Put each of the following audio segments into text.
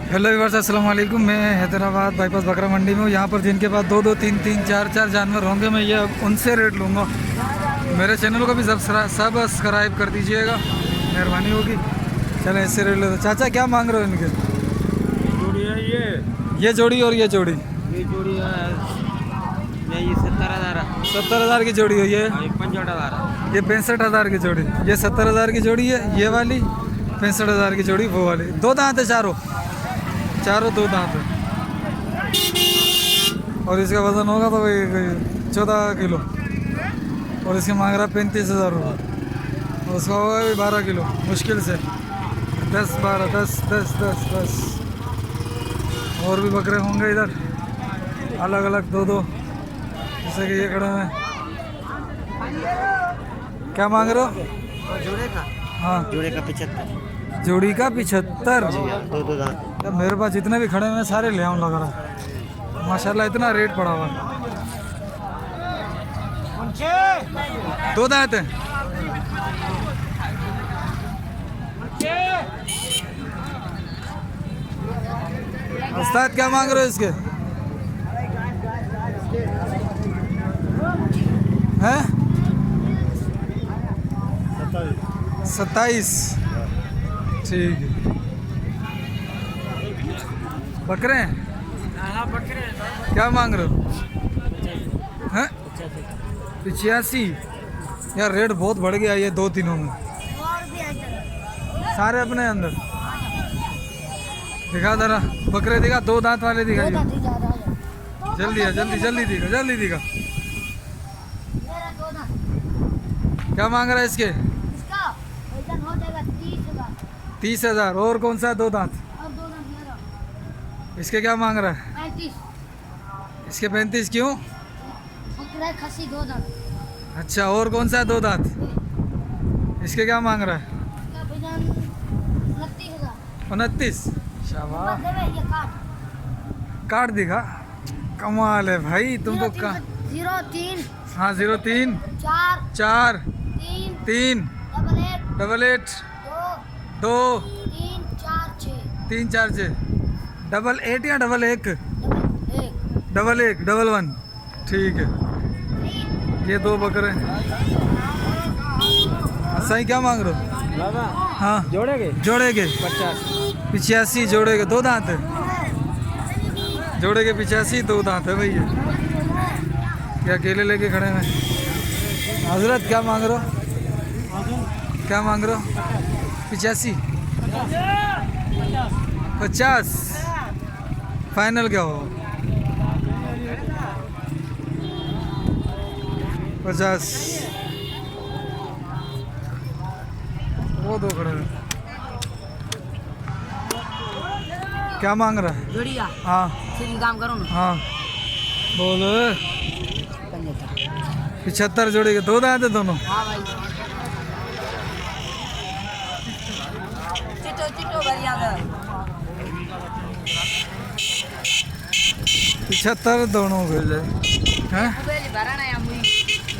Hello viewers, अस्सलाम वालेकुम। मैं हैदराबाद बाईपास बकरा मंडी में हूँ। यहाँ पर जिनके पास दो दो तीन तीन चार चार जानवर होंगे, मैं ये उनसे रेट लूँगा। मेरे चैनल को भी सब्सक्राइब कर दीजिएगा, मेहरबानी होगी। चलें, इससे रेट लेते। चाचा क्या मांग रहे हो इनके? जोड़ी है ये जोड़ी और ये जोड़ी? ये जोड़ी है ये 70,000 70,000 की जोड़ी है। ये 65,000 ये 65,000 की जोड़ी। ये 70,000 की जोड़ी है। ये वाली 65,000 की जोड़ी। वो वाली दो दांत है, चारों दो दांत है। और इसका वजन होगा तो भाई 14 किलो। और इसके मांग रहा 35,000 रुपये। और उसका होगा भी 12 किलो मुश्किल से। 10 12 10 10 10 10। और भी बकरे होंगे इधर, अलग अलग दो दो, जैसे कि ये खड़े हैं। क्या मांग रहे हो? जोड़े का? हाँ, जोड़े का 75। जोड़ी का 75। दो दांत। यार मेरे पास जितने भी खड़े हैं सारे ले आऊँ लग रहा है। माशाल्लाह इतना रेट पड़ा हुआ है। दो दांत हैं। उस्ताद क्या मांग रहे हो इसके? हैं? 27। ठीक है। बकरे हैं? क्या मांग रहे हो? हैं? 85। यार रेट बहुत बढ़ गया ये दो तीनों में। सारे अपने अंदर दिखा जरा, बकरे दिखा, दो दांत वाले दिखाइए। जल्दी है, जल्दी दिखा। क्या मांग रहा है इसके? 30,000। और कौन सा दो दांत? इसके क्या मांग रहा है? 35। इसके 35 क्यों? खसी दो दांत। अच्छा, और कौन सा दो दांत? इसके क्या मांग रहा है? 29। शाबाश, काट दिखा। कमाल है भाई, तुम तो का 03। हाँ 03 4 4 3 8 8 2 3 4 6 3 4 6। 8 या 1 1 1 ठीक है। ये दो बकरे। सही क्या मांग रहे हो? हाँ, जोड़े के जोड़े के 85 जोड़े के दो दांत है। जोड़े के 85 दो दांत है भैया। क्या अकेले लेके खड़े हैं? हजरत क्या मांग रहे हो? क्या मांग रहे हो? 85 50। फाइनल क्या हो? 50। वो दो खड़े हैं। क्या मांग रहा है? जोड़िया हाँ सीधी काम करो ना। हाँ बोल। 75 जोड़ी के दो दांत है दोनों। हाँ भाई, चिट्टो बढ़िया है। 75 दोनों के लिए हैं।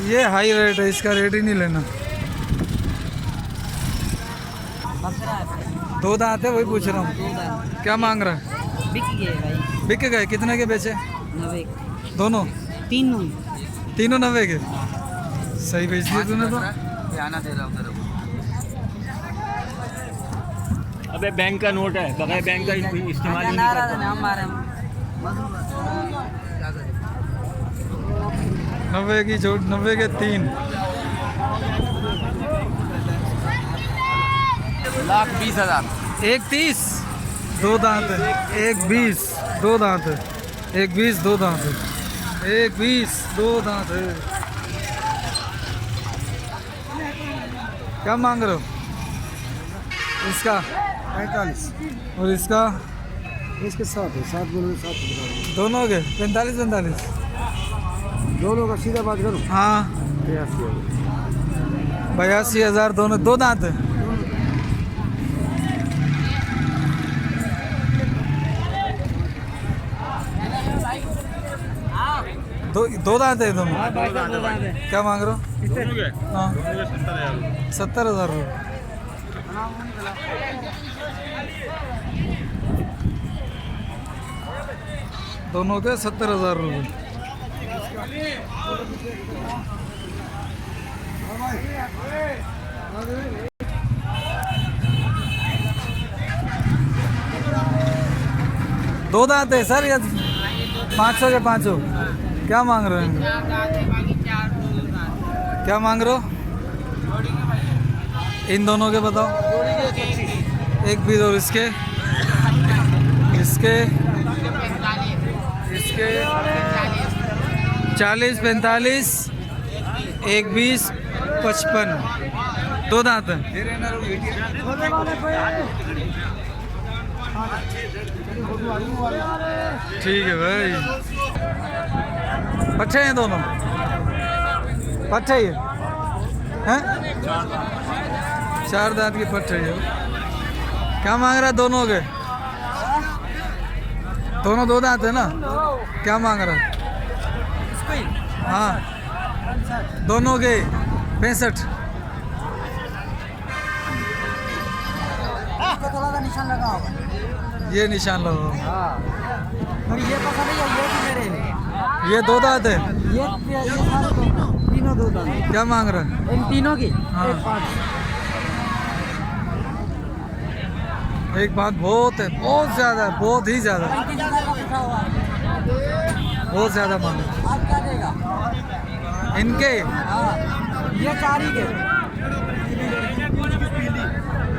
ये हाई रेट है, इसका रेट ही नहीं लेना। दो दांत है, वही पूछ रहा हूँ। क्या मांग रहा है? बिक गए भाई। बिक गए? कितने के बेचे? 90। दोनों? तीनों 90 के। सही बेच दिए तूने तो। दे रहा हूँ। अबे बैंक का नोट है, बगैर बैंक का इस्तेमाल ही नहीं करता। हमारे 90 की जोड़, 90 के 3। 1,20,000। 1 30 दो दांत है। 1 20 दो दांत है। 1 20 दो दांत है। 1 20 दो दांत है। क्या मांग रहे हो? इसका 45। और इसका? इसके साथ है, 7 बोलो 7 दोनों के 45 दोनों का सीधा बात करूँ। हाँ 82,000 दोनों। दो दांत है। दो दांत है दोनों। क्या मांग रहे हो? हाँ 70,000 रुपये। दोनों के 70,000 रुपये। दो दांत है सर, या 500 के पाँचों? क्या मांग रहे हैं? क्या मांग रहे हो? इन दोनों के बताओ। एक भी दो, इसके इसके इसके 40, 45, एक 20, 55। दो दांत हैं। ठीक है भाई। पट्ठे हैं दोनों? पट्ठे ही हैं? 4 दांत की पट्ठे है। क्या मांग रहा है दोनों के? दोनों 2 दांत है ना? क्या मांग रहा है? हाँ, दोनों के 65। थोड़ा सा निशान लगा होगा। ये निशान लगाओ। और ये पसंद है, ये भी मेरे हैं। ये 2 दांत है। ये सारे तीनों 2 दांत। क्या मांग रहा है? इन तीनों की हाँ। 1.5। एक बात बहुत है, बहुत ज्यादा है, बहुत ही ज्यादा, 35,000 का पूछा हुआ। बहुत ज्यादा मांग रहा आज क्या देगा? है। इनके हाँ, ये 4 ही के।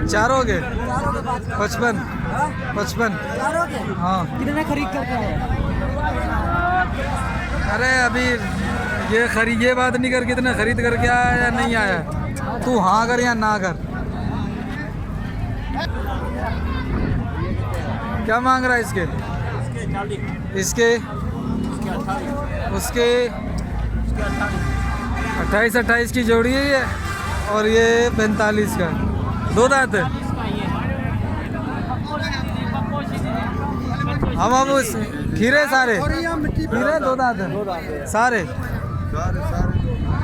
चारों के चारों के 5। 55। हाँ? 55। चारों के हाँ। कितने खरीद करके आए? अरे अभी ये बात नहीं कर कितने खरीद करके आया या नहीं आया। तू हाँ कर या ना कर। क्या मांग रहा है इसके? इसके उसके 28 की जोड़ी है ये, और ये 45 का। 2 दांत है। हम अब उस खीरे सारे खीरे 2 दांत है सारे।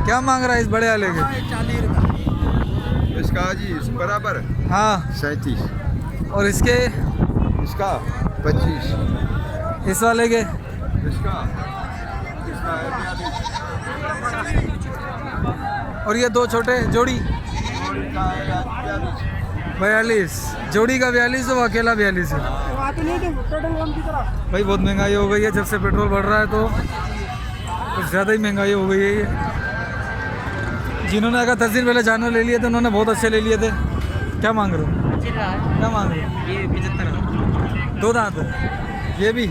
क्या मांग रहा है इस बड़े वाले के? 40 रुपये। इसका जी बराबर हाँ, 37। और इसके इसका 25। इस वाले के इसका है 42। और ये 2 छोटे जोड़ी का है 42। 42। जोड़ी का 42 है, वो अकेला 42 है। भाई बहुत महंगाई हो गई है जब से पेट्रोल बढ़ रहा है, तो कुछ ज़्यादा ही महंगाई हो गई है ये। जिन्होंने अगर 10 दिन पहले जानवर ले लिए थे उन्होंने बहुत अच्छे ले लिए थे। क्या मांग रहे हो? क्या मांग रहे हो? ये 75। 2 दांत है। ये भी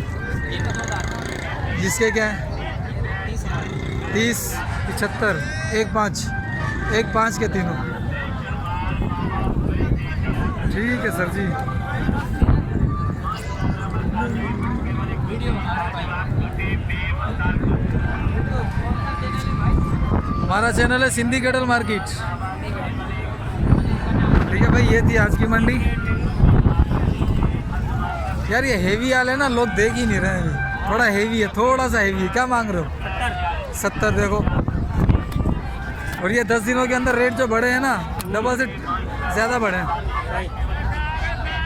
जिसके क्या है? 30, 75, 1.5 के तीनों। ठीक है सर जी। हमारा चैनल है सिंधी कैटल मार्केट। ठीक है भाई, ये थी आज की मंडी। यार ये हेवी वाले है ना, लोग देख ही नहीं रहे हैं। थोड़ा हेवी है, थोड़ा सा हेवी है। क्या मांग रहे हो? 70 देखो। और ये 10 दिनों के अंदर रेट जो बढ़े हैं ना, डबल से ज़्यादा बढ़े हैं।